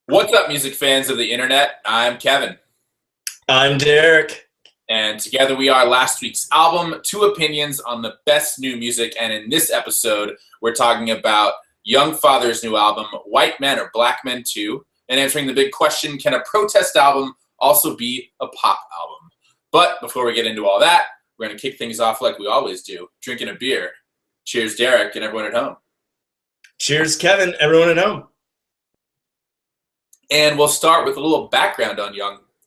What's up, music fans of the internet? I'm Kevin, I'm Derek. and together we are last week's album, Two Opinions on the Best New Music. And in this episode, we're talking about Young Father's new album, White Men or Black Men 2, and answering the big question, can a protest album also be a pop album? But before we get into all that, we're going to kick things off like we always do, drinking a beer. Cheers, Derek, and everyone at home. Cheers, Kevin, everyone at home. And we'll start with a little background on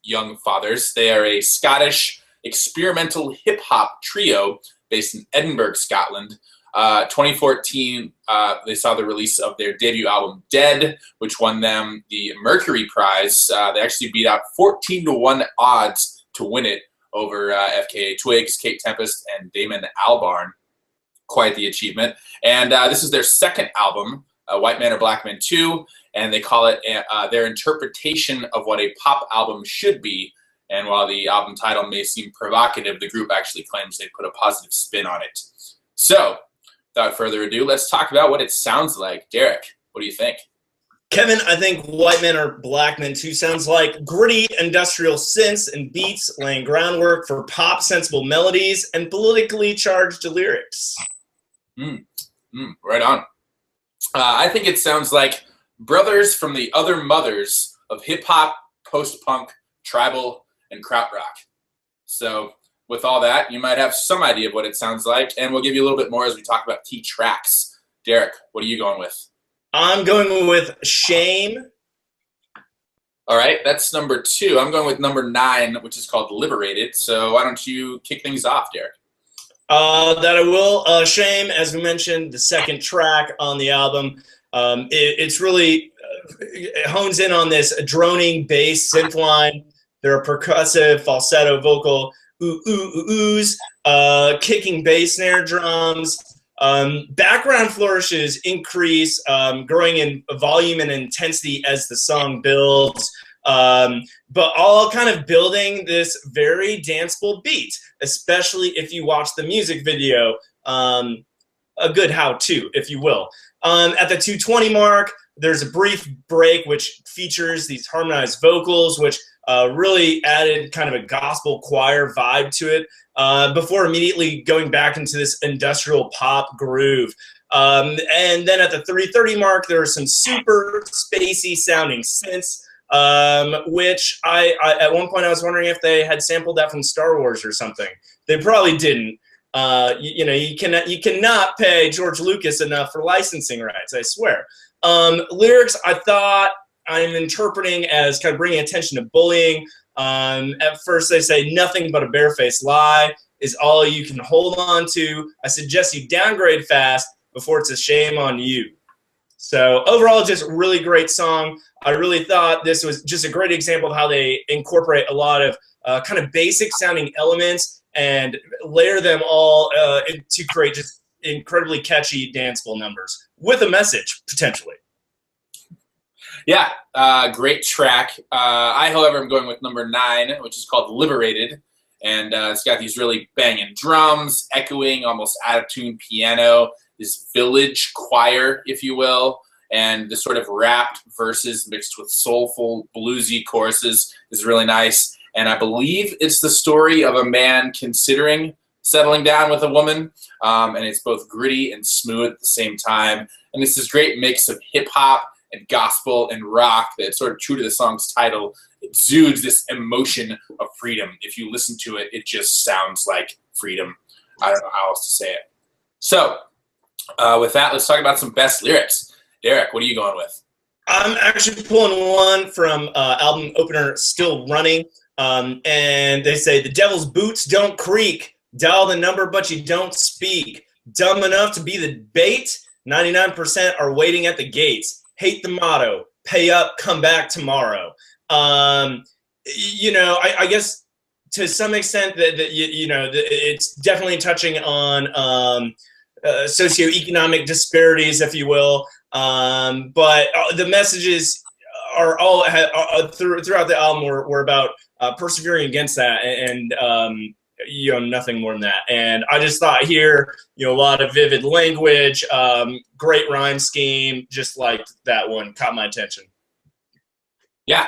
Young Fathers. They are a Scottish experimental hip-hop trio based in Edinburgh, Scotland. 2014, they saw the release of their debut album, Dead, which won them the Mercury Prize. They actually beat out 14-1 odds to win it over FKA Twigs, Kate Tempest, and Damon Albarn. Quite the achievement. And this is their second album, White Men or Black Men 2, and they call it their interpretation of what a pop album should be. And while the album title may seem provocative, the group actually claims they put a positive spin on it. So, without further ado, let's talk about what it sounds like. Derek, what do you think? Kevin, I think White Men or Black Men 2 sounds like gritty industrial synths and beats laying groundwork for pop sensible melodies and politically charged lyrics. Right on. I think it sounds like brothers from the other mothers of hip-hop, post-punk, tribal, and krautrock. So with all that, you might have some idea of what it sounds like, and we'll give you a little bit more as we talk about key tracks. Derek, what are you going with? I'm going with Shame. All right, that's number 2. I'm going with number 9, which is called Liberated. So why don't you kick things off, Derek? That I will. Shame, as we mentioned, the second track on the album. It's really it hones in on this droning bass synth line. There are percussive falsetto vocal oohs, kicking bass snare drums. Background flourishes increase, growing in volume and intensity as the song builds. But all kind of building this very danceable beat, especially if you watch the music video, a good how-to, if you will. At the 2:20 mark, there's a brief break which features these harmonized vocals, which really added kind of a gospel choir vibe to it, before immediately going back into this industrial pop groove. And then at the 3:30 mark, there are some super spacey sounding synths, which I at one point I was wondering if they had sampled that from Star Wars or something. They probably didn't. You cannot pay George Lucas enough for licensing rights, I swear. Lyrics, I thought I'm interpreting as kind of bringing attention to bullying. At first they say nothing but a barefaced lie is all you can hold on to. I suggest you downgrade fast before it's a shame on you. So overall, just a really great song. I really thought this was just a great example of how they incorporate a lot of kind of basic sounding elements and layer them all to create just incredibly catchy danceable numbers with a message, potentially. Yeah, great track. I, however, am going with number 9, which is called Liberated. And it's got these really banging drums, echoing, almost out-of-tune piano, this village choir, if you will, and the sort of rapped verses mixed with soulful, bluesy choruses is really nice. And I believe it's the story of a man considering settling down with a woman, and it's both gritty and smooth at the same time. And it's this great mix of hip-hop and gospel and rock that's sort of true to the song's title. It exudes this emotion of freedom. If you listen to it, it just sounds like freedom. I don't know how else to say it. So, with that, let's talk about some best lyrics. Derek, what are you going with? I'm actually pulling one from album opener Still Running. And they say, the devil's boots don't creak. Dial the number, but you don't speak. Dumb enough to be the bait. 99% are waiting at the gates. Hate the motto. Pay up, come back tomorrow. I guess to some extent that it's definitely touching on socioeconomic disparities, if you will. But the messages are all throughout the album were about persevering against that and nothing more than that. And I just thought here, a lot of vivid language, great rhyme scheme, just like that one caught my attention. Yeah.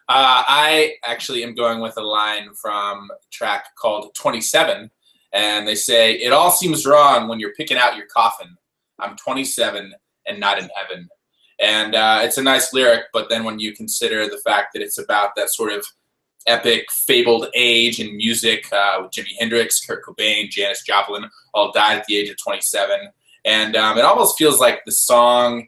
I actually am going with a line from a track called 27, and they say, "It all seems wrong when you're picking out your coffin. I'm 27 and not in heaven." And it's a nice lyric, but then when you consider the fact that it's about that sort of epic, fabled age in music with Jimi Hendrix, Kurt Cobain, Janis Joplin, all died at the age of 27. And it almost feels like the song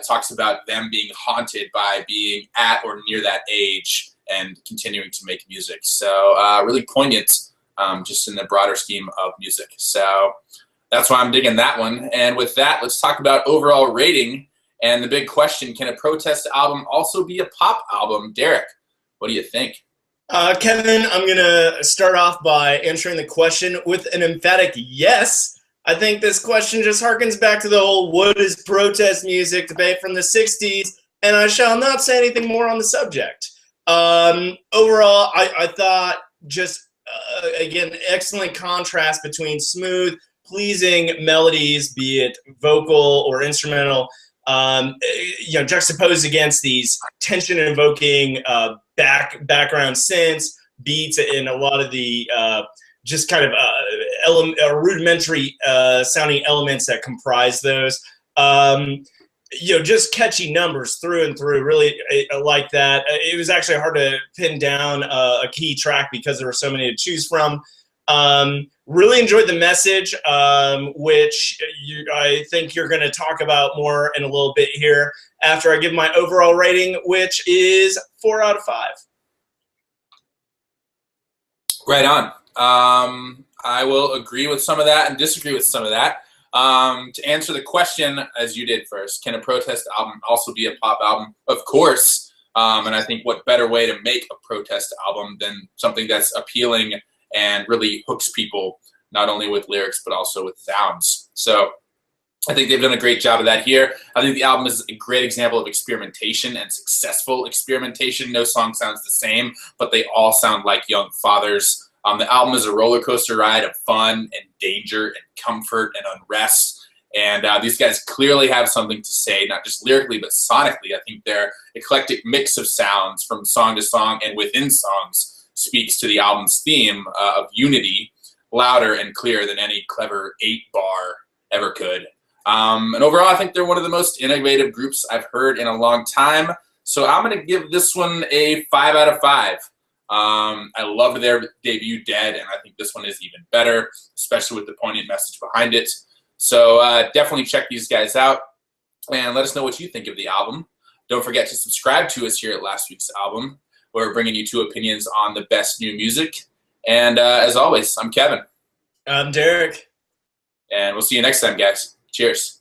talks about them being haunted by being at or near that age and continuing to make music. So really poignant just in the broader scheme of music. So that's why I'm digging that one. And with that, let's talk about overall rating. And the big question, can a protest album also be a pop album? Derek, what do you think? Kevin, I'm going to start off by answering the question with an emphatic yes. I think this question just harkens back to the whole what is protest music debate from the 60s, and I shall not say anything more on the subject. Overall, I thought just, again, excellent contrast between smooth, pleasing melodies, be it vocal or instrumental, juxtaposed against these tension-invoking background synths, beats, and a lot of the just kind of rudimentary sounding elements that comprise those. Just catchy numbers through and through. Really like that. It was actually hard to pin down a key track because there were so many to choose from. Really enjoyed the message, which I think you're going to talk about more in a little bit here after I give my overall rating, which is 4 out of 5. Right on. I will agree with some of that and disagree with some of that. To answer the question, as you did first, can a protest album also be a pop album? Of course. And I think what better way to make a protest album than something that's appealing and really hooks people, not only with lyrics, but also with sounds. So I think they've done a great job of that here. I think the album is a great example of experimentation and successful experimentation. No song sounds the same, but they all sound like young fathers. The album is a roller coaster ride of fun and danger and comfort and unrest. And these guys clearly have something to say, not just lyrically, but sonically. I think their eclectic mix of sounds from song to song and within songs speaks to the album's theme of unity, louder and clearer than any clever 8-bar ever could. And overall, I think they're one of the most innovative groups I've heard in a long time. So I'm going to give this one a 5 out of 5. I loved their debut, Dead, and I think this one is even better, especially with the poignant message behind it. So definitely check these guys out and let us know what you think of the album. Don't forget to subscribe to us here at Last Week's Album. We're bringing you 2 opinions on the best new music. And as always, I'm Kevin. I'm Derek. And we'll see you next time, guys. Cheers.